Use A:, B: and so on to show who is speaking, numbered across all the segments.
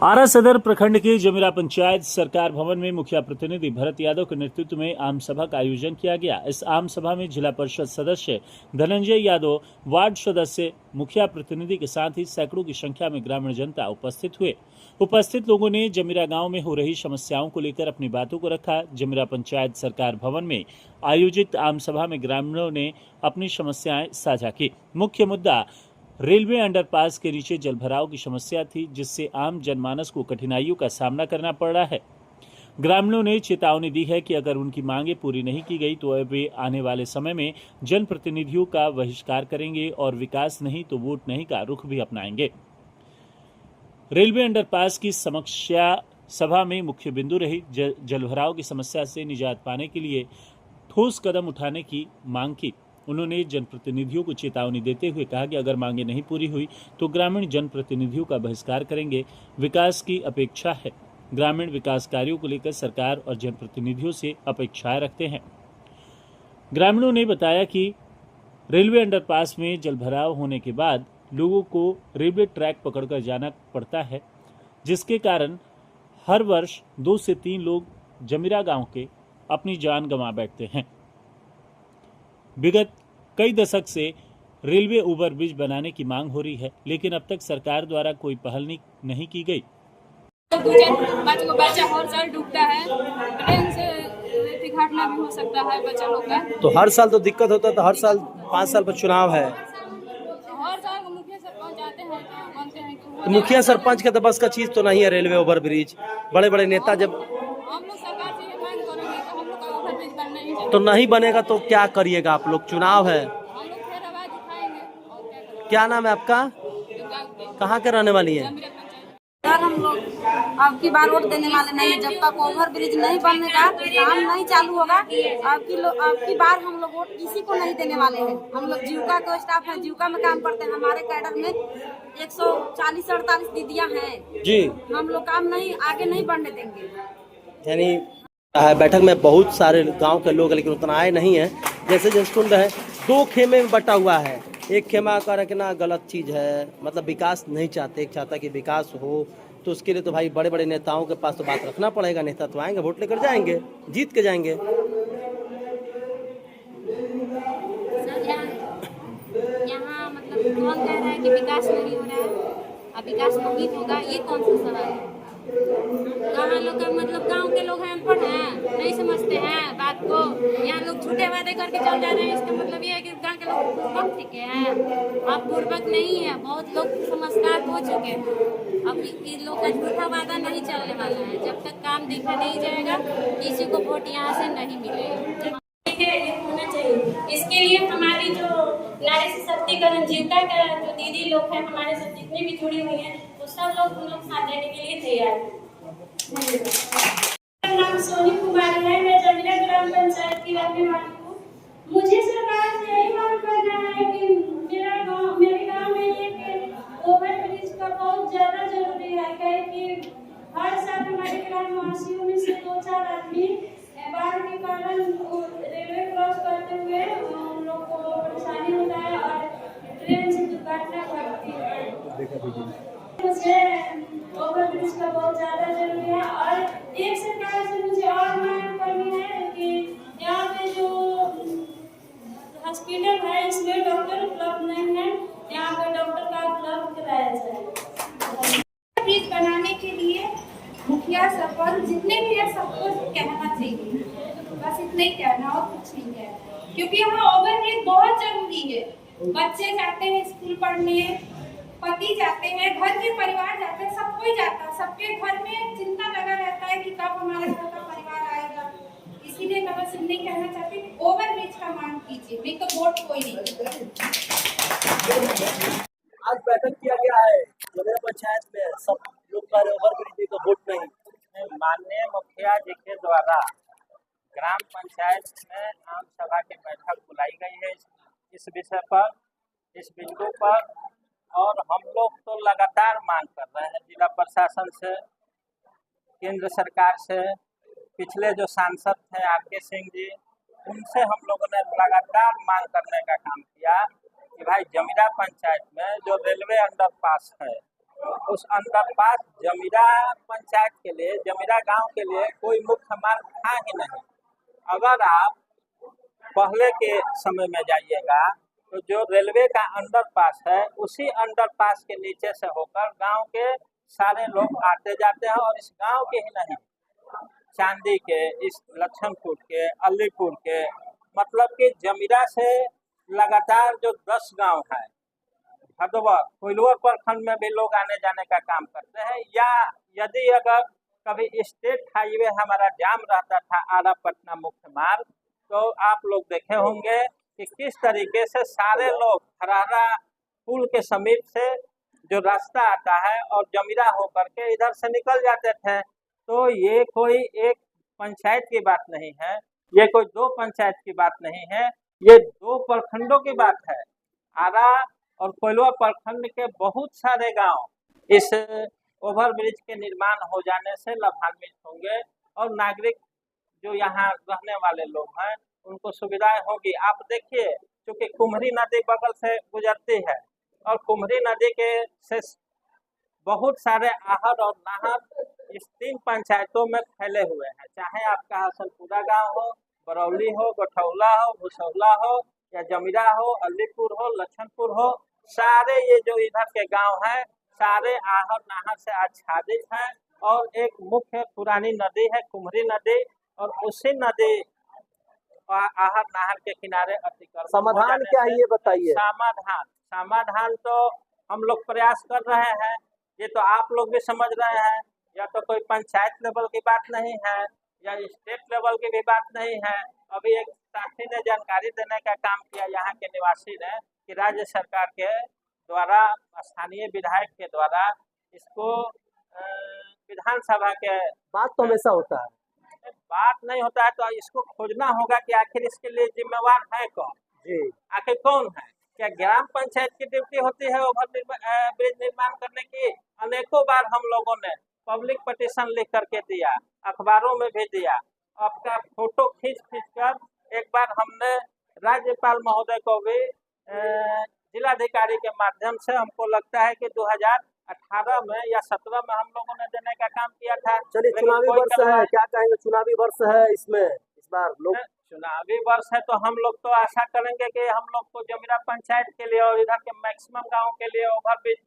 A: आरा सदर प्रखंड के जमीरा पंचायत सरकार भवन में मुखिया प्रतिनिधि भरत यादव के नेतृत्व में आम सभा का आयोजन किया गया। इस आम सभा में जिला परिषद सदस्य धनंजय यादव, वार्ड सदस्य, मुखिया प्रतिनिधि के साथ ही सैकड़ों की संख्या में ग्रामीण जनता उपस्थित हुए। उपस्थित लोगों ने जमीरा गांव में हो रही समस्याओं को लेकर अपनी बातों को रखा। जमीरा पंचायत सरकार भवन में आयोजित आम सभा में ग्रामीणों ने अपनी समस्याएं साझा की। मुख्य मुद्दा रेलवे अंडरपास के नीचे जलभराव की समस्या थी, जिससे आम जनमानस को कठिनाइयों का सामना करना पड़ रहा है। ग्रामीणों ने चेतावनी दी है कि अगर उनकी मांगें पूरी नहीं की गई तो वे आने वाले समय में जनप्रतिनिधियों का बहिष्कार करेंगे और विकास नहीं तो वोट नहीं का रुख भी अपनाएंगे। रेलवे अंडरपास की समस्या सभा में मुख्य बिंदु रही। जलभराव की समस्या से निजात पाने के लिए ठोस कदम उठाने की मांग की। उन्होंने जनप्रतिनिधियों को चेतावनी देते हुए कहा कि अगर मांगे नहीं पूरी हुई तो ग्रामीण जनप्रतिनिधियों का बहिष्कार करेंगे। विकास की अपेक्षा है। ग्रामीण विकास कार्यों को लेकर सरकार और जनप्रतिनिधियों से अपेक्षाएं रखते हैं। ग्रामीणों ने बताया कि रेलवे अंडरपास में जलभराव होने के बाद लोगों को रेलवे ट्रैक पकड़कर जाना पड़ता है, जिसके कारण हर वर्ष 2 से 3 लोग जमीरा गांव के अपनी जान गंवा बैठते हैं। विगत कई दशक से रेलवे ओवरब्रिज बनाने की मांग हो रही है, लेकिन अब तक सरकार द्वारा कोई पहल नहीं की गई।
B: बच्चा हर साल डूबता है, ट्रेन से घटना भी हो सकता है बच्चा लोग का।
C: तो हर साल तो दिक्कत होता है, तो हर साल 5 साल पर चुनाव है,
B: हर साल मुखिया सरपंच आते हैं तो मानते हैं कि
C: तो मुखिया सरपंच के तो बस का चीज तो नहीं है रेलवे ओवरब्रिज। बड़े बड़े नेता जब
B: हम लोग सरकार से ये मांग करेंगे कि हम लोग का ओवरब्रिज बनना ही चाहिए।
C: तो नहीं बनेगा तो क्या करिएगा आप लोग? चुनाव है,
B: हम लोग फिर आवाज उठाएंगे और क्या करेंगे।
C: क्या नाम है आपका? कहाँ के रहने वाली है?
D: सर, हम लोग अब की बार वोट देने वाले नहीं है। जब तक ओवर ब्रिज नहीं बनेगा, काम नहीं चालू होगा, अब की बार हम लोग वोट किसी को नहीं देने वाले हैं। हम लोग जीविका का स्टाफ है, जीविका में काम करते हैं। हमारे कैडर में 140-48 दीदियां हैं
C: जी।
D: हम लोग काम नहीं आगे नहीं बढ़ने देंगे।
C: यानी बैठक में बहुत सारे गांव के लोग, लेकिन उतना आए नहीं है। जैसे जैसे सुन रहे हैं, 2 खेमे में बटा हुआ है। एक खेमा का रखना गलत चीज़ है, मतलब विकास नहीं चाहते। एक चाहता कि विकास हो, तो उसके लिए तो भाई बड़े बड़े नेताओं के पास तो बात रखना पड़ेगा। नेता तो आएंगे, वोट लेकर जाएंगे, जीत के जाएंगे।
E: यहाँ मतलब कौन कह रहा है कि विकास नहीं हो रहा है? अब विकास नहीं होगा, ये कौन सा सवाल है? कहाँ लोग का मतलब गांव के लोग हैं, अनपढ़ हैं, नहीं समझते हैं बात को। यहाँ लोग झूठे वादे करके चल जा रहे हैं। इसका मतलब ये है कि गांव के लोग पूर्वक ठीक हैं। अब पूर्वक नहीं है, बहुत लोग समझदार हो चुके हैं। अब इन लोग का झूठा वादा नहीं चलने वाला है। जब तक काम देखा नहीं जाएगा, किसी को वोट यहाँ से नहीं मिलेगा।
F: होना चाहिए। इसके लिए हमारी जो नारी सशक्तिकरण जीविका का जो दीदी लोग हैं, हमारे साथ जितने भी जुड़ी हुई हैं, वो सब लोग हम लोग साथ देने के लिए तैयार हैं। मेरा नाम सोनी कुमारी है, मैं जमीरा ग्राम पंचायत की रहने वाली हूँ। मुझे सरकार से यही मांग करना है कि मेरे गाँव में एक ओवरब्रिज का बहुत ज्यादा जरूरी है। क्या कि हर साल हमारे ग्रामवासियों में से 2-4 आदमी बाढ़ के कारण रेलवे क्रॉस करते हुए उन लोग को परेशानी होता है और ट्रेन से दुर्घटना घटती है। मुझे ओवरब्रिज का बहुत ज्यादा जरूरी है। और एक सरकार से मुझे और मांग करनी है कि यहाँ पे जो हॉस्पिटल है, इसमें डॉक्टर उपलब्ध नहीं है। यहाँ पे डॉक्टर का उपलब्ध कराया जाए।
D: ब्रिज बनाने के लिए मुखिया सरपंच जितने भी है सबको कहना चाहिए, बस इतना ही कहना और कुछ नहीं कहना। क्योंकि यहाँ ओवरब्रिज बहुत जरूरी है। बच्चे जाते हैं स्कूल पढ़ने, पति जाते हैं, घर के परिवार जाते हैं, सब कोई जाता है। सबके घर में चिंता लगा रहता है कि कब हमारे घर का परिवार आएगा। इसीलिए मैं बस इतना ही कहना चाहती हूँ, ओवरब्रिज का मांग कीजिए, नहीं तो वोट कोई नहीं।
C: आज बैठक किया गया है जमीरा पंचायत में, सब लोग कह रहे ओवरब्रिज तो वोट नहीं।
G: माननीय मुखिया जी के द्वारा ग्राम पंचायत में आम सभा की बैठक बुलाई गई है इस विषय पर, इस बिंदु पर। और हम लोग तो लगातार मांग कर रहे हैं जिला प्रशासन से, केंद्र सरकार से। पिछले जो सांसद थे आर.के. सिंह जी, उनसे हम लोगों ने लगातार मांग करने का काम किया कि भाई जमीरा पंचायत में जो रेलवे अंडरपास है उस अंडरपास जमीरा पंचायत के लिए, जमीरा गांव के लिए कोई मुख्य मार्ग था ही नहीं। अगर आप पहले के समय में जाइएगा तो जो रेलवे का अंडरपास है, उसी अंडरपास के नीचे से होकर गांव के सारे लोग आते जाते हैं। और इस गांव के ही नहीं, चांदी के, इस लक्षणपुर के, अलीपुर के, मतलब कि जमीरा से लगातार जो 10 गांव है, भदवर, कोइलवर प्रखंड में भी लोग आने जाने का काम करते हैं। या यदि अगर कभी स्टेट हाईवे हमारा जाम रहता था, आरा पटना मुख्य मार्ग, तो आप लोग देखे होंगे कि किस तरीके से सारे लोग हरारा पुल के समीप से जो रास्ता आता है और जमीरा होकर के इधर से निकल जाते थे। तो ये कोई एक पंचायत की बात नहीं है, ये कोई 2 पंचायत की बात नहीं है, ये 2 प्रखंडों की बात है। आरा और कोइलवा प्रखंड के बहुत सारे गांव इस ओवरब्रिज के निर्माण हो जाने से लाभान्वित होंगे और नागरिक जो यहाँ रहने वाले लोग हैं उनको सुविधाएं होगी। आप देखिए, क्योंकि कुम्हरी नदी बगल से गुजरती है और कुम्हरी नदी के से बहुत सारे आहर और नाहर इस 3 पंचायतों में फैले हुए हैं। चाहे आपका हसनपुरा गांव हो, बरौली हो, गठौला हो, भुसौला हो, या जमीरा हो, अलीपुर हो, लक्षणपुर हो, सारे ये जो इधर के गांव हैं, सारे आहर नाहर से आच्छादित हैं। और एक मुख्य पुरानी नदी है कुम्हरी नदी, और उसी नदी आहर नाहर के किनारे अतिक्रमण।
C: समाधान क्या है ये बताइए।
G: समाधान तो हम लोग प्रयास कर रहे हैं, ये तो आप लोग भी समझ रहे हैं। या तो कोई पंचायत लेवल की बात नहीं है, या स्टेट लेवल की भी बात नहीं है। अभी एक साथी ने जानकारी देने का काम किया यहाँ के निवासी ने कि राज्य सरकार के द्वारा, स्थानीय विधायक के द्वारा इसको विधानसभा के
C: बात तो हमेशा होता है,
G: बात नहीं होता है, तो इसको खोजना होगा कि आखिर इसके लिए जिम्मेवार है कौन।
C: जी,
G: आखिर कौन है? क्या ग्राम पंचायत की ड्यूटी होती है ओवर ब्रिज निर्माण करने की? अनेकों बार हम लोगों ने पब्लिक पटिशन लिख करके दिया, अखबारों में भी दिया, आपका फोटो खींच कर एक बार हमने राज्यपाल महोदय को भी जिलाधिकारी के माध्यम से, हमको लगता है कि 2018 में या 17 में हम लोगों ने देने का काम किया था।
C: चलिए चुनावी वर्ष है, क्या कहेंगे, चुनावी वर्ष है, इसमें इस बार लोग
G: चुनावी वर्ष है, तो हम लोग तो आशा करेंगे कि हम लोग को जमीरा पंचायत के लिए और इधर के मैक्सिमम गाँव के लिए ओवरब्रिज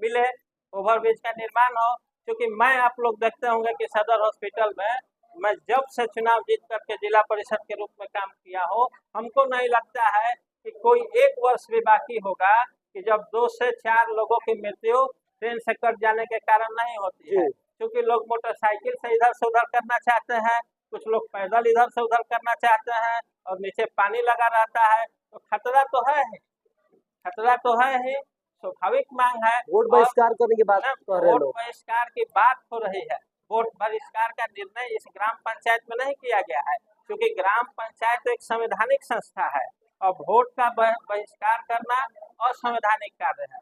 G: मिले, ओवरब्रिज का निर्माण हो। क्योंकि मैं, आप लोग देखते होंगे कि सदर हॉस्पिटल में मैं जब से चुनाव जीत करके जिला परिषद के रूप में काम किया हो, हमको नहीं लगता है कि कोई एक वर्ष भी बाकी होगा कि जब 2 से 4 लोगों की मृत्यु ट्रेन से कट जाने के कारण नहीं होती है। क्योंकि लोग मोटरसाइकिल से इधर से उधर करना चाहते हैं, कुछ लोग पैदल इधर से उधर करना चाहते हैं, और नीचे पानी लगा रहता है, तो खतरा तो है ही, खतरा तो है ही। स्वाभाविक मांग है।
C: वोट बहिष्कार करने की बात कर रहे हैं
G: वोट
C: लोग।
G: बहिष्कार की बात हो रही है। वोट बहिष्कार का निर्णय इस ग्राम पंचायत में नहीं किया गया है, क्योंकि ग्राम पंचायत एक संवैधानिक संस्था है और वोट का बहिष्कार करना असंवैधानिक कार्य है।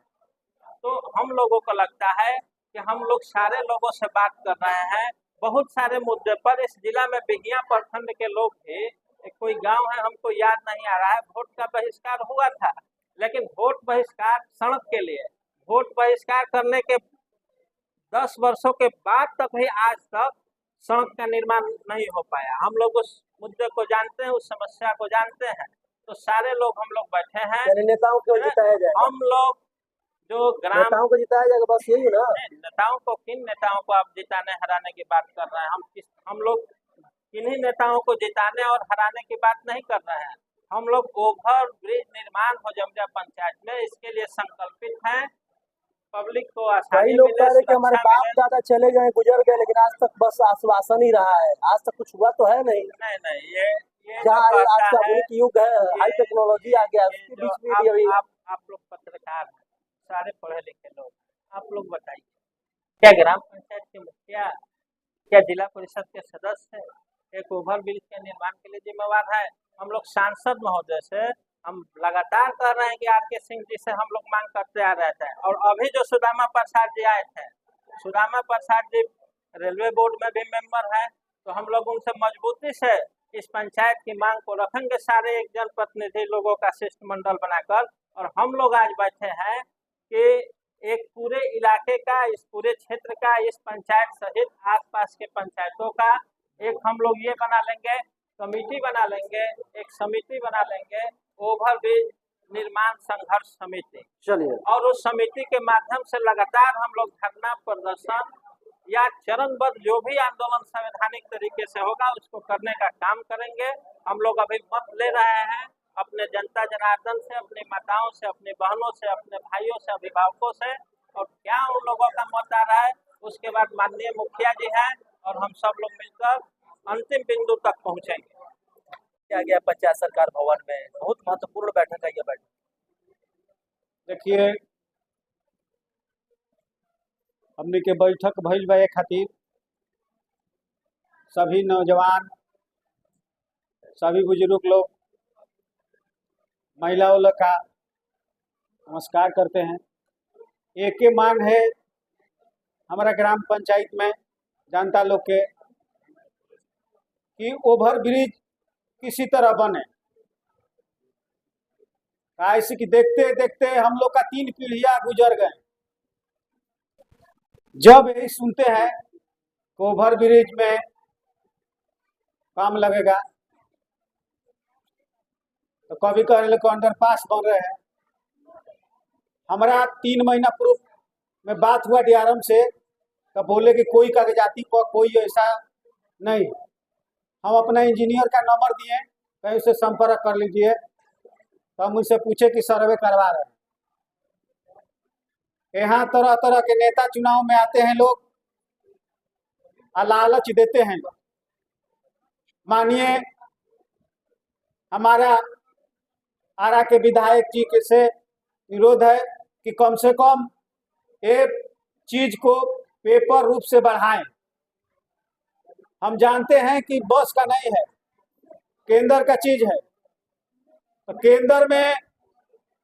G: तो हम लोगों को लगता है कि हम लोग सारे लोगों से बात कर रहे हैं, बहुत सारे मुद्दे पर। इस जिला में बिहिया प्रखंड के लोग भी, कोई गांव है हमको याद नहीं आ रहा है, वोट का बहिष्कार हुआ था, लेकिन वोट बहिष्कार सड़क के लिए, वोट बहिष्कार करने के 10 वर्षों के बाद तक भी आज तक सड़क का निर्माण नहीं हो पाया। हम लोग उस मुद्दे को जानते हैं, उस समस्या को जानते हैं, तो सारे लोग हम लोग बैठे हैं।
C: नेताओं को जिताया जाएगा,
G: हम लोग जो ग्राम
C: नेताओं को जिताया जाएगा, बस यही ना।
G: नेताओं को, किन नेताओं को आप जिताने हराने की बात कर रहे हैं? हम लोग किन्हीं नेताओं को जिताने और हराने की बात नहीं कर रहे हैं। हम लोग ओवर ब्रिज निर्माण हो जमीरा पंचायत में, इसके लिए संकल्पित हैं। पब्लिक को
C: कई लोग कह रहे कि हमारे बाप दादा चले गए, गुजर गए, लेकिन आज तक बस आश्वासन ही रहा है, आज तक कुछ हुआ तो है नहीं।
G: नहीं, ये
C: जहाँ आज का आधुनिक युग है, हाई टेक्नोलॉजी आ गया, उसके बीच में भी अभी
G: आप लोग पत्रकार हैं, सारे पढ़े लिखे लोग, आप लोग बताइए, क्या ग्राम पंचायत के मुखिया, क्या जिला परिषद के सदस्य एक ओवर ब्रिज के निर्माण के लिए जिम्मेवार है? हम लोग सांसद महोदय से हम लगातार कह रहे हैं कि आर.के. सिंह जी से हम लोग मांग करते आ रहे थे, और अभी जो सुदामा प्रसाद जी आए थे, सुदामा प्रसाद जी रेलवे बोर्ड में भी मेंबर है, तो हम लोग उनसे मजबूती से इस पंचायत की मांग को रखेंगे, सारे एक जनप्रतिनिधि लोगों का शिष्टमंडल बनाकर। और हम लोग आज बैठे हैं कि एक पूरे इलाके का, इस पूरे क्षेत्र का, इस पंचायत सहित आसपास के पंचायतों का एक हम लोग ये बना लेंगे, कमेटी बना लेंगे, एक समिति बना लेंगे, ओवरब्रिज निर्माण संघर्ष समिति।
C: चलिए,
G: और उस समिति के माध्यम से लगातार हम लोग धरना प्रदर्शन या चरणबद्ध जो भी आंदोलन संवैधानिक तरीके से होगा उसको करने का काम करेंगे। हम लोग अभी मत ले रहे हैं अपने जनता जनार्दन से, अपनी माताओं से, अपनी बहनों से, अपने भाइयों से, अभिभावकों से, और क्या उन लोगों का मत आ रहा है उसके बाद माननीय मुखिया जी हैं और हम सब लोग मिलकर अंतिम बिंदु तक पहुंचेंगे।
C: किया गया पंचायत सरकार भवन में बहुत महत्वपूर्ण बैठक है ये बैठक।
H: देखिए, हमने के बैठक भइल बा खातिर सभी नौजवान, सभी बुजुर्ग लोग, महिलाओं लोग का नमस्कार करते हैं। एक ही मांग है हमारा ग्राम पंचायत में जनता लोग के कि ओवर ब्रिज किसी तरह बने। ऐसे कि देखते देखते हम लोग का 3 पीढ़ियां गुजर गए। जब यही सुनते हैं ओवर ब्रिज में काम लगेगा तो कभी कह रहे को अंडरपास बन रहे हैं। हमारा 3 महीना पूर्व में बात हुआ DRM से, तो बोले कि कोई कागजाती को कोई ऐसा नहीं। हम अपना इंजीनियर का नंबर दिए, कहीं उससे संपर्क कर लीजिए। तो हम उनसे पूछे कि सर्वे करवा रहे हैं। यहाँ तरह तरह के नेता चुनाव में आते हैं लोग, लालच देते हैं लोग। मानिए हमारा आरा के विधायक जी के से विरोध है कि कम से कम एक चीज को पेपर रूप से बढ़ाएं। हम जानते हैं कि बस का नहीं है, केंद्र का चीज है। तो केंद्र में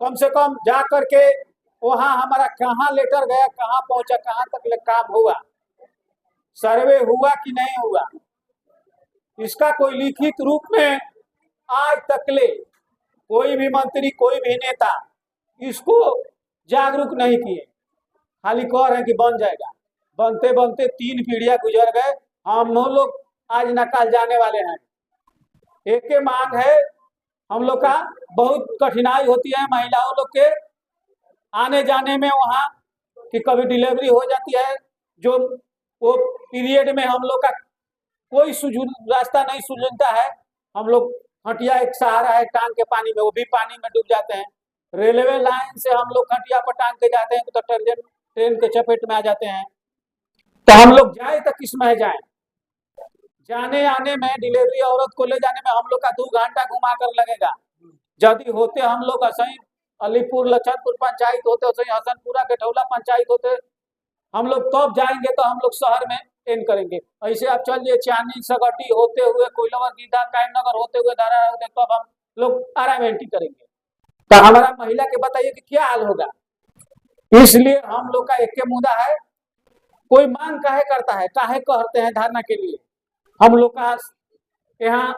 H: कम से कम जा करके वहाँ हमारा कहाँ लेटर गया, कहाँ पहुंचा, कहाँ तक काम हुआ, सर्वे हुआ कि नहीं हुआ, इसका कोई लिखित रूप में आज तक ले कोई भी मंत्री, कोई भी नेता इसको जागरूक नहीं किए। खाली कह रहे हैं कि बन जाएगा। बनते बनते 3 पीढ़ियां गुजर गए। हम लोग आज नकाल जाने वाले हैं। एक के मांग है, हम लोग का बहुत कठिनाई होती है महिलाओं लोग के आने जाने में वहाँ, कि कभी डिलीवरी हो जाती है, जो वो पीरियड में हम लोग का कोई रास्ता नहीं सुलझता है। हम लोग खटिया एक सहारा है टांग के पानी में, वो भी पानी में डूब जाते हैं। रेलवे लाइन से हम लोग खटिया पर टांग के जाते हैं तो ट्रेन के चपेट में आ जाते हैं। तो हम लोग जाए तो किस में जाए? जाने आने में, डिलीवरी औरत को ले जाने में हम लोग का 2 घंटा घुमा कर लगेगा। यदि होते हम लोग असही अलीपुर लखनपुर पंचायत होते, असही हसनपुरा गठौला पंचायत होते, हम लोग तब जाएंगे तो हम लोग शहर में एंड करेंगे। ऐसे आप चलिए चांदी सगटी होते हुए, कोइलवर गीदा कायमनगर होते हुए, धारा होते, तब हम लोग आराम एंट्री करेंगे। तो हमारा महिला के बताइए कि क्या हाल होगा। इसलिए हम लोग का एक मुद्दा है, कोई मांग काहे करता है, काहे कहते हैं धरना के लिए। हम लोग का यहाँ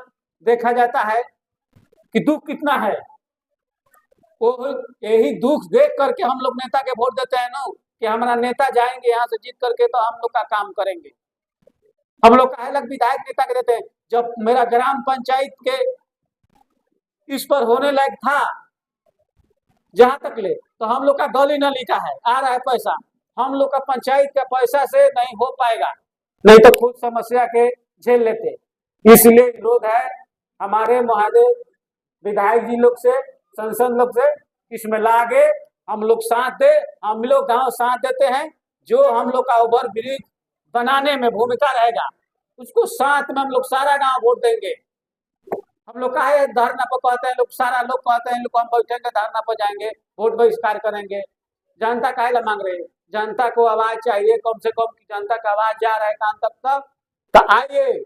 H: देखा जाता है कि दुख कितना है। वो यही दुख देख करके हम लोग नेता के वोट देते हैं ना, कि हमारा नेता जाएंगे यहाँ से जीत करके तो हम लोग का काम करेंगे। हम लोग काहे लग विधायक नेता के देते हैं। जब मेरा ग्राम पंचायत के इस पर होने लायक था जहां तक ले, तो हम लोग का गली नली का है, आ रहा है पैसा, हम लोग का पंचायत के पैसा से नहीं हो पाएगा, नहीं तो खुद समस्या के झेल लेते। इसलिए विरोध है हमारे महादेव विधायक जी लोग से, संसद लोग से, इसमें लागे हम लोग साथ दे। हम लोग गांव साथ देते हैं। जो हम लोग का ओवर ब्रिज बनाने में भूमिका रहेगा उसको साथ में हम लोग सारा गांव वोट देंगे। हम लोग काहे धरना पर कहते हैं, लोग सारा लोग कहते हैं लोग हम बैठेंगे धरना पर जाएंगे, वोट बहिष्कार करेंगे। जनता काहे ला मांग रहे हैं? जनता को आवाज चाहिए कम से कम, कि जनता का आवाज जा रहा है कान तक। तो आइए,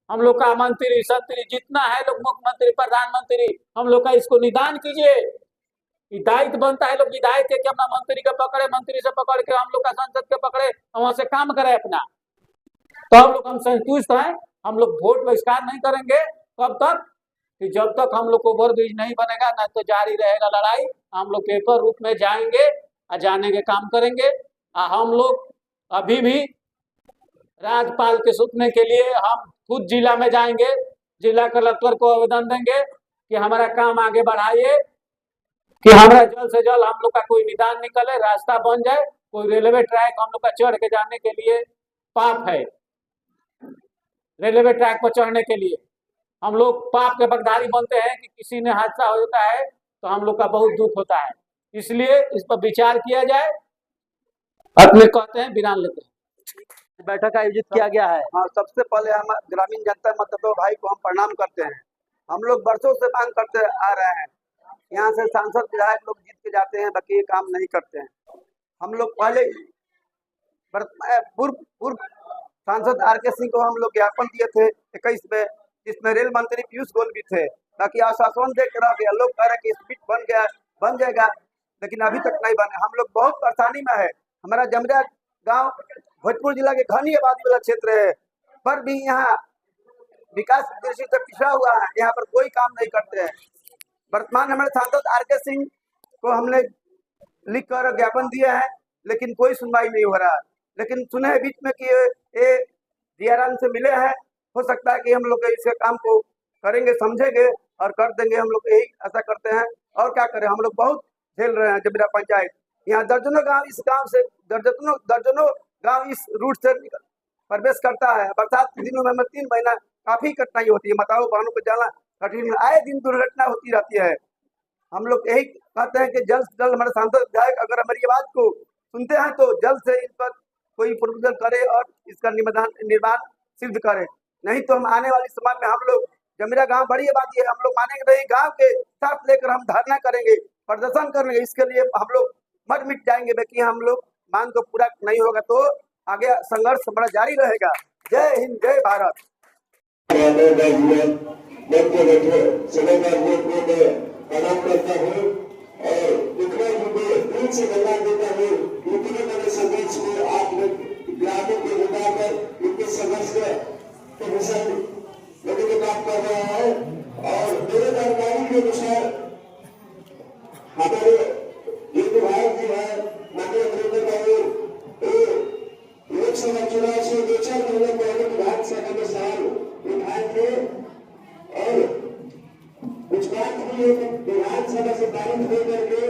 H: हम लोग का मंत्री संत्री जितना है लोग, मुख्यमंत्री प्रधानमंत्री, हम लोग का इसको निदान कीजिए। दायित्व बनता है लोग विधायक के कि अपना मंत्री के पकड़े, मंत्री से पकड़ के हम लोग का संसद के पकड़े, वहां से काम करे अपना। तो हम संतुष्ट हैं। हम लोग वोट बहिष्कार नहीं करेंगे कब तक, कि जब तक हम लोग को ओवर ब्रिज नहीं बनेगा, ना तो जारी रहेगा लड़ाई। हम लोग पेपर रूप में जाएंगे जाने के काम करेंगे। हम लोग अभी भी राज्यपाल के सुनने के लिए हम खुद जिला में जाएंगे, जिला कलेक्टर को आवेदन देंगे कि हमारा काम आगे बढ़ाइए, कि हमारा जल्द से जल्द हम लोग का कोई निदान निकले, रास्ता बन जाए, कोई रेलवे ट्रैक हम लोग का चढ़ के जाने के लिए पाप है। रेलवे ट्रैक पर चढ़ने के लिए हम लोग पाप के बगधारी बनते हैं कि किसी ने हादसा हो जाता है तो हम लोग का बहुत दुख होता है। इसलिए इस पर विचार किया जाए। अपने कहते हैं विराम लेते हैं।
C: बैठक आयोजित किया गया है।
I: हाँ, सबसे पहले हम ग्रामीण जनता मतलब भाई को हम प्रणाम करते हैं। हम लोग बरसों से मांग करते आ रहे हैं, यहाँ से सांसद विधायक लोग जीत के जाते हैं, बाकी ये काम नहीं करते हैं। हम लोग पहले पूर्व सांसद आर.के. सिंह को हम लोग ज्ञापन दिए थे 21 में, जिसमें रेल मंत्री पीयूष गोयल भी थे, बाकी आश्वासन देकर रह गया। लोग कह रहे कि स्पीड बन जाएगा, लेकिन अभी तक नहीं बने। हम लोग बहुत परेशानी में है। हमारा जमरा गांव भोजपुर जिला के घनी आबादी वाला क्षेत्र है, पर भी यहाँ विकास दृष्टि से पिछड़ा हुआ है। यहाँ पर कोई काम नहीं करते हैं। वर्तमान हमारे सांसद आर.के. सिंह को हमने लिख कर ज्ञापन दिया है, लेकिन कोई सुनवाई नहीं हो रहा। लेकिन सुने बीच में कि ये दियाराम से मिले हैं, हो सकता है कि हम लोग इसके काम को करेंगे, समझेंगे और कर देंगे। हम लोग यही आशा करते हैं। और क्या करें, हम लोग बहुत झेल रहे हैं। जबीरा पंचायत यहाँ दर्जनों गांव, इस गांव से दर्जनों गांव इस रूट से प्रवेश करता है। बरसात के दिनों में 3 महीना काफी कठिनाई होती है। माताओं बहनों को जाना कठिन, आए दिन दुर्घटना होती रहती है। हम लोग यही कहते हैं कि जल्द से जल्द हमारे सांसद विधायक अगर हमारी आवाज को सुनते हैं तो जल्द से इन पर कोई प्रपोजल करे और इसका निर्माण सिद्ध करे। नहीं तो हम आने वाले समय में हम लोग, जमीरा गांव बड़ी आबादी है, हम लोग मानेंगे नहीं। गांव के साथ लेकर हम धरना करेंगे, प्रदर्शन करेंगे। इसके लिए हम लोग मर मिट जाएंगे। बाकी हम लोग मांग को पूरा नहीं होगा तो आगे संघर्ष हमारा जारी रहेगा। जय हिंद, जय भारत।
J: प्रणाम करता हूँ और दुखड़ा मुझे दिल से धन्यवाद देता हूँ। इतने बड़े संघर्ष में आप लोग ग्रामीण को जुटाकर इतने संघर्ष के हिस्सा लेने की बात कर रहा है। और मेरे जानकारी के अनुसार हमारे जो विधायक जी है माननीय अमरिंदर बाबू, लोकसभा चुनाव से 2-4 महीने पहले विधानसभा में सवाल उठाए थे और कुछ बात भी विधानसभा से पारित होकर के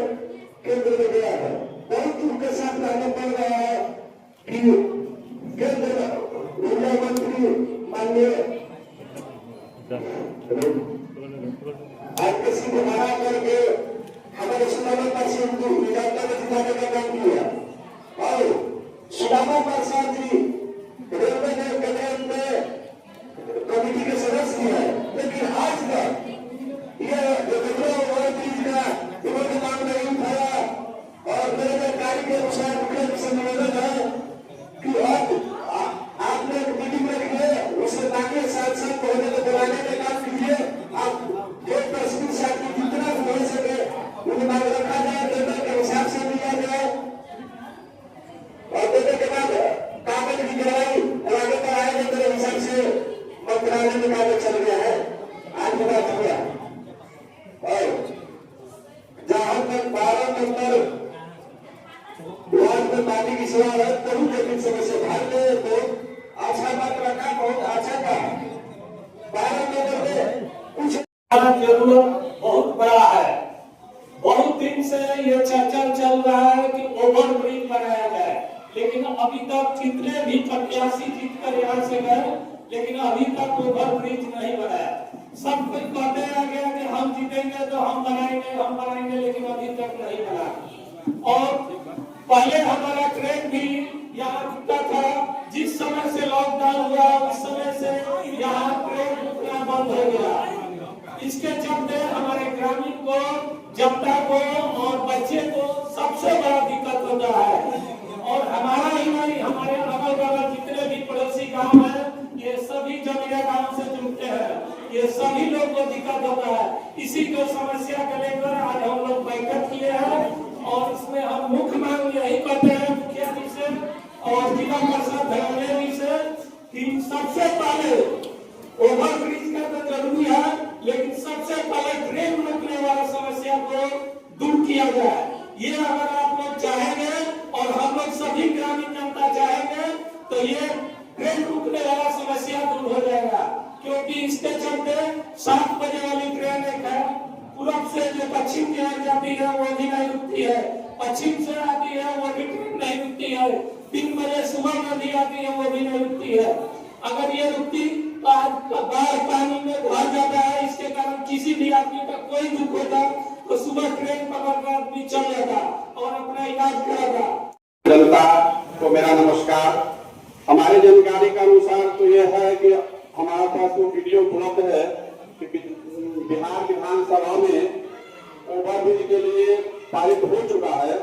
J: केंद्र में गया है। बहुत दुख के साथ कहना पड़ रहा है कि केंद्र ऊर्जा मंत्री माननीय आर.के. सिंह को हरा करके हमारे सुदामा प्रसाद को जनता में जिताने का काम किया और सुदामा प्रसाद जी रेलवे के कल्याण में कमेटी के सदस्य हैं, लेकिन आज तक इन्होंने मांग नहीं उठाया। और मेरे जानकारी के अनुसार मुख्य से निवेदन है कि अब आपने एक मीटिंग रखिए, उसे बाकी सांसद को होने को बुलाने का काम कीजिए। आप जो तस्वीर से आपकी जितना हो सके उन्हें मांग रखा जाए, टेबल के हिसाब से लिया जाए और देने के बाद कागज की गिरवाई और आगे बढ़ाएंगे। मेरे हिसाब से मंत्रालय में कागज चल गया है, आज की बात हो गया। और जहां तक 12 नंबर वार्ड में पानी की सेवा है, बहुत कठिन समस्या भारत में तो आशा बात रखा, बहुत अच्छा था। 12 नंबर में कुछ
K: जरूरत बहुत बड़ा है। बहुत दिन से ये चर्चा चल रहा है कि ओवर ब्रिज बनाया जाए, लेकिन अभी तक जितने भी प्रत्याशी जीत कर यहाँ से गए, लेकिन अभी तक ओवर ब्रिज नहीं बनाया। सब कुछ कहते आ गया कि हम जीतेंगे तो हम बनाएंगे, लेकिन अभी तक नहीं बना। और पहले हमारा ट्रेन भी यहाँ रुकता था। जिस समय से लॉकडाउन हुआ उस समय से यहाँ ट्रेन रुकना बंद हो गया। इसके चलते हमारे ग्रामीण को, जनता को और बच्चे को सबसे बड़ा दिक्कत होता है। और हमारा ही नहीं, हमारे अगल बगल जितने भी पड़ोसी गाँव है, ये सभी जमीरा गाँव से जुड़ते हैं। ये सभी लोग को दिक्कत होता है। इसी को समस्या को लेकर आज हम लोग बैठक किए हैं और इसमें हम मुख्य मांग यही करते हैं मुखिया जी से और जिला परिषद धर्मदेव जी से कि सबसे पहले ओवर ब्रिज का तो जरूरी है, लेकिन सबसे पहले ट्रेन रोकने वाला समस्या को दूर किया जाए। ये अगर आप लोग चाहे ये ट्रेन रुकने वाला समस्या दूर हो जाएगा, क्योंकि इसके चलते 7 बजे वाली ट्रेन एक है, पूरब से जो पश्चिम की ओर जाती है वो भी नहीं रुकती है, पश्चिम से आती है वो भी ट्रेन नहीं रुकती है, 3 बजे सुबह में भी आती है वो भी नहीं रुकती है। अगर ये रुकती तो आज बाढ़ पानी में भर जाता है, इसके कारण किसी भी आदमी का कोई दुख होता तो सुबह ट्रेन पकड़कर आदमी चल जाता और अपना इलाज कराता।
J: जनता को मेरा नमस्कार। हमारी जानकारी के अनुसार तो यह है कि हमारे पास जो वीडियो उपलब्ध है कि बिहार विधानसभा में ओवरब्रिज के लिए पारित हो चुका है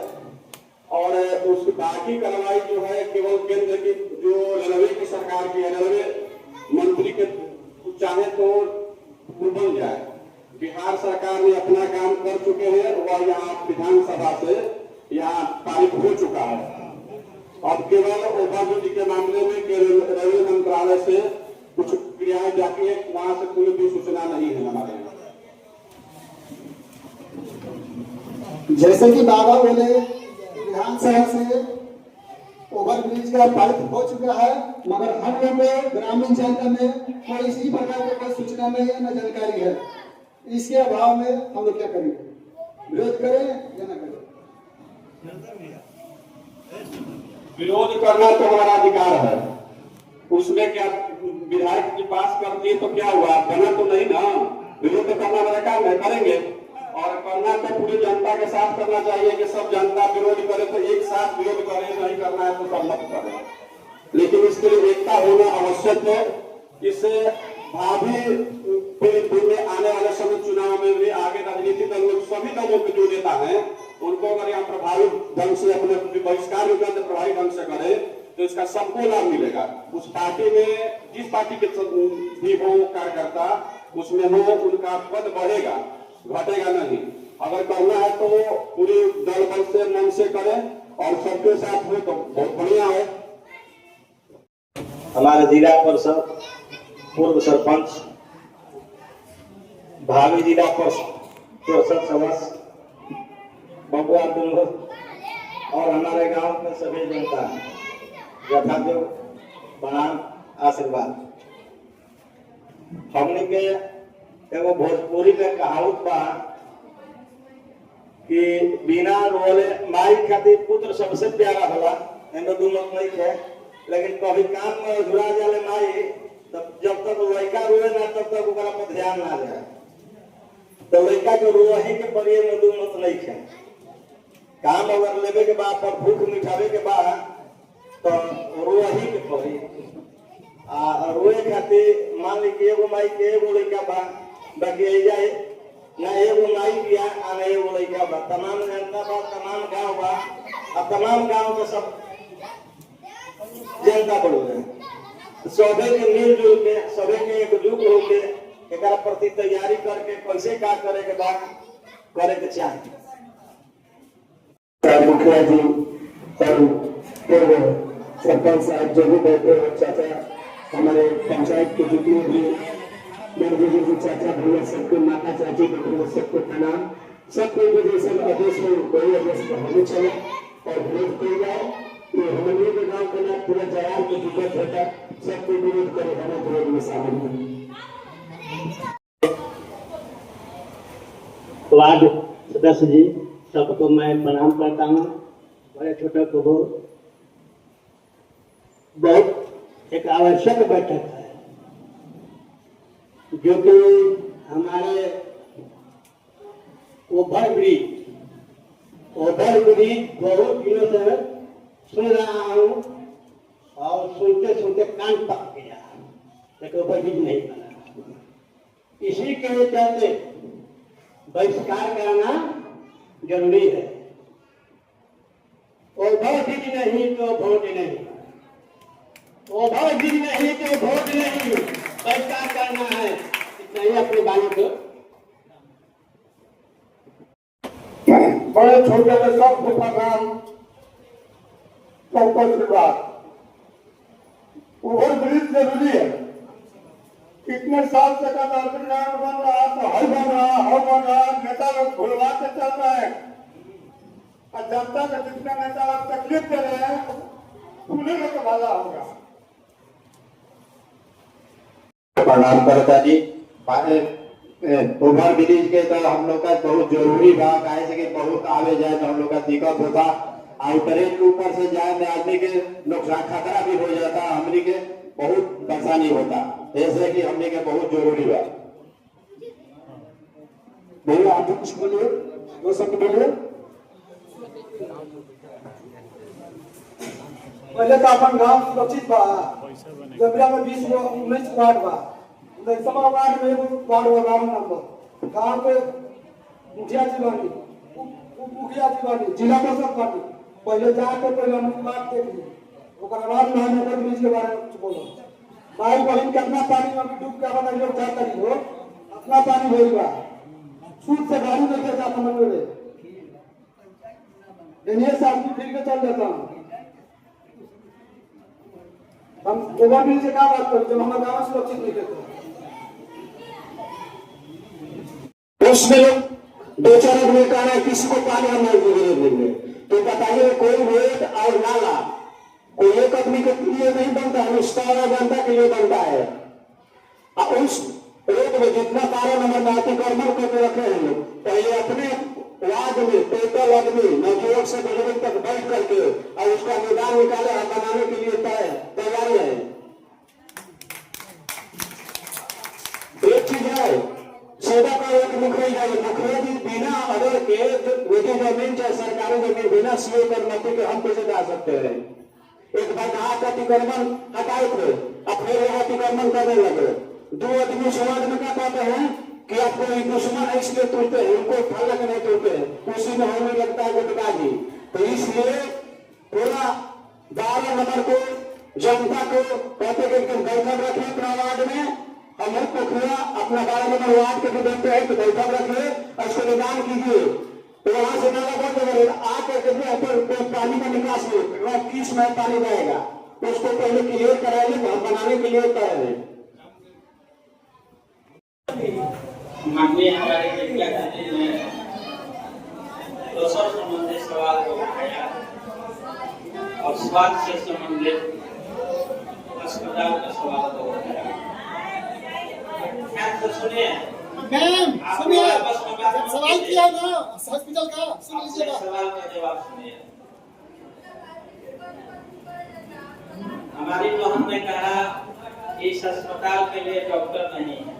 J: और उसकी बाकी कार्रवाई जो है केवल केंद्र की जो रेलवे की सरकार की है, रेलवे मंत्री के चाहे तो बन जाए। बिहार सरकार ने अपना काम कर चुके हैं, वह यहाँ विधानसभा से यहाँ पारित हो चुका है। अब केवल ओवरब्रिज के मामले में रेलवे मंत्रालय से कुछ क्रियाएं जाती है, वहां से कोई भी सूचना नहीं है हमारे यहाँ।
L: जैसे कि बाबा बोले विधानसभा से ओवरब्रिज का पारित हो चुका है, मगर हम लोग को ग्रामीण जनता में कोई इसी प्रकार की कोई सूचना नहीं है, न जानकारी है। इसके अभाव में हम लोग क्या करेंगे, विरोध करें या न करें?
J: विरोध करना तो हमारा अधिकार है, उसमें क्या विधायक जी पास कर दिए तो क्या हुआ, करना तो नहीं ना। विरोध करना हमारा काम है, करेंगे और करना तो पूरी जनता के साथ करना चाहिए कि सब जनता विरोध करे तो एक साथ विरोध करे, नहीं करना है तो सब मत करे। लेकिन इसके लिए एकता होना आवश्यक है। इससे भावी दिन में आने वाले समय चुनाव में भी आगे राजनीतिक दल सभी दलों के जो नेता हैं उनको अगर यहाँ प्रभावी ढंग से अपने बहिष्कार प्रभावी ढंग से करे तो इसका सबको लाभ मिलेगा। उस पार्टी में जिस पार्टी के भी हो कार्यकर्ता उसमें हो, उनका पद बढ़ेगा, घटेगा नहीं। अगर करना है तो पूरी दल बल से मन से करें और सबके साथ हो तो बहुत बढ़िया है।
M: हमारे जिला परिषद पूर्व सरपंच, भावी जिला परिषद सदस्य बबुआ दुल्हो और हमारे गांव में सभी जनता यथादेव प्रणाम आशीर्वाद। हमने के एगो भोजपुरी में कहावत बा कि बिना रोले माई खातिर पुत्र सबसे प्यारा होला, एमे दू मत नहीं है। लेकिन कभी काम में जुड़ा जाले माई, तब जब तक लड़का रोए ना तब तक ओकरा पर ध्यान ना जाए, तो लड़का के रोही के परिये में दू मत नहीं है। काम अगर लेवे के बाद पर भूख मिठावे के बाद तो रोही के पड़ी आ रोए खातिर मान ली कि एगो माई के एगो लड़का बा, बाकी जाए ना एगो माई बिया आ ना एगो लड़का बा, तमाम जनता बा, तमाम गांव बा, अब तमाम गांव के सब जनता बढ़ सभी के मिलजुल के सभी के एकजुट होके एक प्रति तैयारी करके कैसे का करे के बाद करे के चाहिए।
J: मुखिया जी और पूर्व सरपंच साहब जो भी बैठे हैं, चाचा हमारे पंचायत के जितने भी मेरे चाचा भैया सबको, माता चाची बहनों सबको प्रणाम। सबको सब आदेश में कोई आदेश होने चले और विरोध किया जाए। तो हमारे के गाँव के ना पूरा जवाब की दिक्कत होता, सबको विरोध करे, हमें विरोध में शामिल है।
M: वार्ड सदस्य जी सबको मैं प्रणाम करता हूँ। बड़े छोटे को बहुत एक आवश्यक बैठक है जो कि हमारे ओवरब्रिज बहुत दिनों से सुन रहा हूँ और सुनते सुनते कान पक गया, लेकिन ओवरब्रिज नहीं बना। इसी के चलते बहिष्कार करना जरूरी है। ओवरब्रिज नहीं तो वोट नहीं, ओवरब्रिज नहीं तो वोट नहीं, बहिष्कार करना है। इतना ही अपनी बात को
J: बड़े छोटे में सबको प्रणाम, सबको आशीर्वाद। ओवरब्रिज जरूरी है। इतने साल से का बन रहा तो हल बन रहा, नेता लोग भुलवा के चल रहे हैं और जनता के जितने नेता तकलीफ दे रहे हैं उन्हें तो भला होगा।
M: प्रणाम करता जी। ओवर ब्रिज के तो हम लोग का बहुत जरूरी बा, काहे से कि बहुत आवे जाए तो हम लोग का दिक्कत होता। और ट्रेन के ऊपर से जाए में आदमी के नुकसान खतरा भी हो जाता, हमनी के बहुत परेशानी होता, ऐसे कि हमनी के बहुत जरूरी बा।
L: भैया आप कुछ बोलिए, दो शब्द बोलिए। पहले तो अपन गांव सुरक्षित बा। जबरा में 19 वार्ड बा, 19वां वार्ड में एगो वार्ड बा 12 नंबर। गांव के मुखिया जी बानी, उप मुखिया जी बानी, जिला परिषद बानी। पहले जाके पहले हम बात देख ली, ओकर बाद में हम ओवर ब्रिज के बारे में कुछ बोलो। भाई बहन कितना पानी में डूब के अपन लोग जाता नहीं हो, अपना पानी होई बा। सूद से गाड़ी लेके जाता मन में दुनिया से आदमी फिर के चल जाता हूँ। हम ओवर ब्रिज से क्या बात करें जब हमारा गाँव सुरक्षित नहीं करते।
K: उसमें दो चार आदमी कह रहे हैं किसी को पानी हम नहीं देंगे, तो बताइए कोई रोड और नाला कोई एक आदमी के लिए नहीं बनता है, उस सारा जनता के लिए बनता है। और उस रोड में जितना 12 नंबर में अतिक्रमण करके रखे हैं लोग, पहले अपने वार्ड में टोटल आदमी नवयुवक से बुजुर्ग तक बैठ करके और उसका मैदान निकाले और बनाने के लिए तैयार है। एक चीज है सीधा का एक मुखिया जी बिना अगर के निजी जमीन चाहे सरकारी जमीन बिना सीओ की अनुमति के हम कैसे जा सकते हैं। एक बार कहा अतिक्रमण हटाए थे, अब फिर वो अतिक्रमण करने लगे। दो आदमी समाज में क्या कहते हैं कि आपको दुश्मन है इसलिए तोड़ते हैं, उनको फल के नहीं तोड़ते हैं, उसी में होने लगता है गुटबाजी। तो इसलिए पूरा 12 नंबर को जनता को कहते कि बैठक रखिए अपना वार्ड में, हम पोखरिया अपना 12 नंबर वार्ड के जो बैठते हैं तो बैठक रखिए और उसको निदान कीजिए। तो वहां से नाला बंद करेगा, आकर के पानी का निकास हो, किस में पानी रहेगा उसको पहले क्लियर कराइए, हम बनाने के लिए कर रहे हैं।
G: माननीय हमारे जी ने प्रसव संबंधित सवाल को उठाया और स्वास्थ्य से संबंधित अस्पताल का सवाल को उठाया। ध्यान से सुनिए,
L: सवाल किया ना हॉस्पिटल का, सुन लीजिएगा
G: सवाल का जवाब सुनिए। हमारी बहन ने कहा इस अस्पताल के लिए डॉक्टर नहीं है,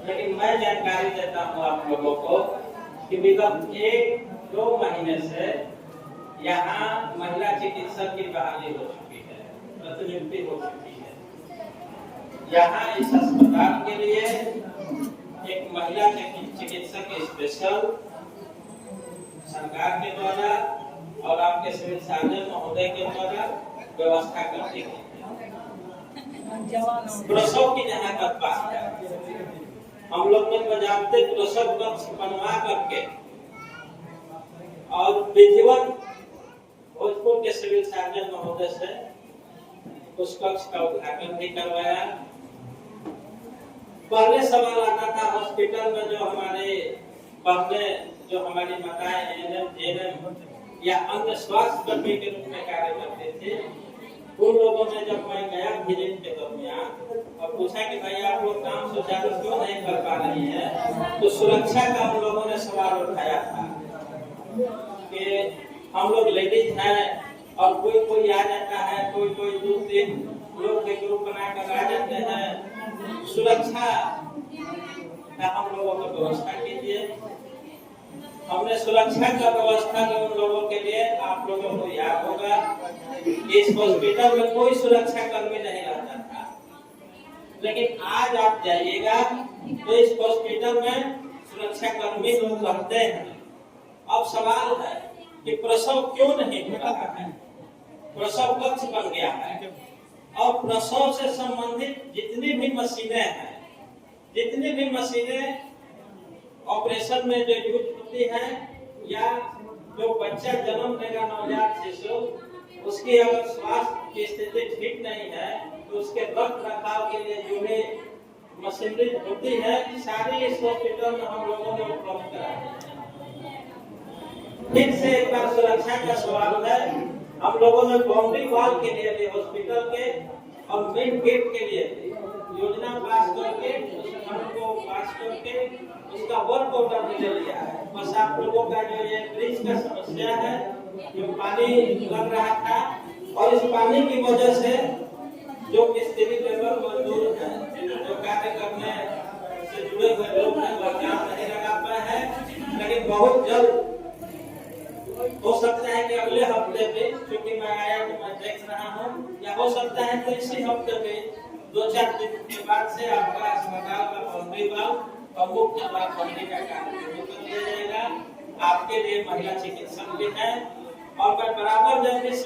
G: लेकिन मैं जानकारी देता हूँ आप लोगों को कि विगत 1-2 महीने से यहाँ महिला चिकित्सक की बहाली हो चुकी है, प्रतिनियुक्ति हो चुकी है। यहाँ इस अस्पताल के लिए एक महिला चिकित्सक स्पेशल सरकार के द्वारा और आपके सिविल सर्जन महोदय के द्वारा व्यवस्था कर दी गई है। प्रसव की जहाँ तक बात है, हम लोग ने बजाते प्रसव कक्ष बनवा करके और विधिवत भोजपुर के सिविल सर्जन महोदय से उस कक्ष का उद्घाटन भी करवाया। पहले सवाल आता था हॉस्पिटल में जो हमारे पहले जो हमारी माताएं एएनएम या अन्य स्वास्थ्य कर्मी के रूप में कार्य करते थे, उन लोगों ने जब मैं गया विजिट के दरमियान और पूछा कि भाई आप लोग काम सुचारू क्यों नहीं कर पा रही हैं, तो सुरक्षा का उन लोगों ने सवाल उठाया था कि हम लोग लेडीज हैं और कोई आ जाता है, कोई 2-3 लोग के ग्रुप बनाकर आ जाते हैं, सुरक्षा का हम लोगों को व्यवस्था कीजिए। हमने सुरक्षा का व्यवस्था में उन लोगों के लिए, आप लोगों को याद होगा इस हॉस्पिटल में कोई सुरक्षा कर्मी नहीं रहता था, लेकिन आज आप जाइएगा तो इस हॉस्पिटल में सुरक्षा कर्मी लोग रहते हैं। अब सवाल है कि प्रसव क्यों नहीं हो रहा है, प्रसव कक्ष बन गया है और प्रसव से संबंधित जितनी भी मशीनें हैं, जितनी भी मशीनें ऑपरेशन में जो यूज होती है या जो बच्चा जन्म देगा नवजात शिशु, उसकी अगर स्वास्थ्य की स्थिति ठीक नहीं है तो उसके रख रखाव के लिए जो भी मशीनरी होती है सारी इस हॉस्पिटल में हम लोगों ने उपलब्ध करा दी है। फिर से एक बार सुरक्षा का सवाल है, हम लोगों ने बाउंड्री वॉल के लिए भी हॉस्पिटल के और मेन गेट के लिए योजना पास करके उस फंड को पास करके उसका वर्क ऑर्डर भी ले लिया है। बस आप लोगों का जो ये ब्रिज का समस्या है, जो पानी लग रहा था और इस पानी की वजह से जो मिस्त्री लेबर मजदूर हैं, जो कार्य करने से जुड़े हुए लोग हैं, वह काम नहीं लगा पाए हैं। लेकिन बहुत जल्द हो सकता है कि अगले हफ्ते में, क्योंकि मैं आया तो मैं देख रहा हूँ, या हो सकता है कि इसी हफ्ते में 2-4 दिन के बाद से आपका अस्पताल का बाउंड्री वाल और मुख्य बात बनने का कार्य शुरू कर दिया जाएगा। आपके लिए महिला चिकित्सक भी है और मैं बराबर जब इस